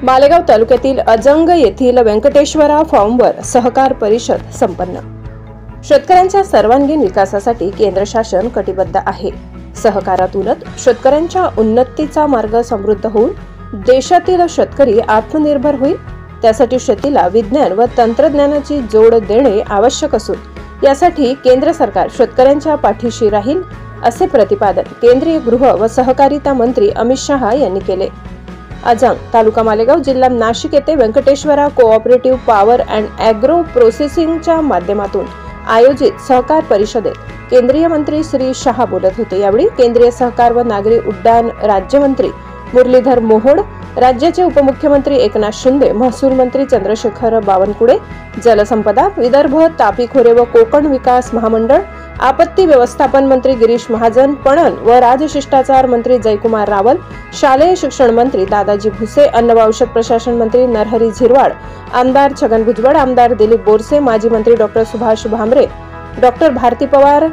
मालेगाव तालुक्यातील अजंग येथील व्यंकटेश्वरा फार्मवर सहकार परिषद संपन्न। शेतकऱ्यांच्या सर्वांगीण विकासासाठी केंद्र शासन कटिबद्ध आहे। सहकारात उलट शेतकऱ्यांच्या उन्नतीचा मार्ग समृद्ध होऊन देशातील शेतकरी आत्मनिर्भर होईल। त्यासाठी शेतीला विज्ञान व तंत्रज्ञानाची जोड देणे आवश्यक असून यासाठी केंद्र सरकार शेतकऱ्यांच्या पाठीशी राहील, असे प्रतिपादन केंद्रीय गृह व सहकारिता मंत्री अमित शहा यांनी केले। अजंग तालुका मालेगाव जिल्हा नाशिक येथे Venkateshwara cooperative power and agro प्रोसेसिंगच्या माध्यमातून आयोजित सहकार परिषदेत केंद्रीय मंत्री श्री शहा बोलत होते। यावेळी केंद्रीय सहकार व नागरी उड्डाण राज्यमंत्री मुरलीधर मोहोळ, राज्याचे उपमुख्यमंत्री एकनाथ शिंदे, महसूल मंत्री चंद्रशेखर बावनकुळे, जलसंपदा, विदर्भ, तापी खोरे व कोकण विकास महामंडळ, आपत्ती व्यवस्थापन मंत्री गिरीश महाजन, पणन व राजशिष्टाचार मंत्री जयकुमार रावल, शालेय शिक्षण मंत्री दादाजी भुसे, अन्न व औषध प्रशासन मंत्री नरहरी झिरवाळ, आमदार छगन भुजबळ, आमदार दिलीप बोरसे, माजी मंत्री डॉक्टर सुभाष भामरे, डॉक्टर भारती पवार,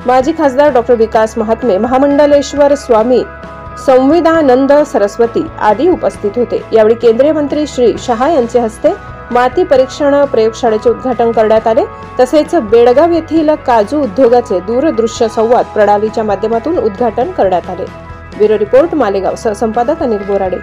माजी खासदार डॉक्टर विकास महात्मे, महामंडलेश्वर स्वामी, संविदानंद सरस्वती आदी उपस्थित होते। यावेळी केंद्रीय मंत्री श्री शहा यांच्या हस्ते माती परीक्षण प्रयोगशाळेचे उद्घाटन करण्यात आले। तसेच बेळगाव येथील काजू उद्योगाचे दूरदृश्य संवाद प्रणालीच्या माध्यमातून उद्घाटन करण्यात आले। ब्युरो रिपोर्ट मालेगाव, सहसंपादक अनिल बोराडे।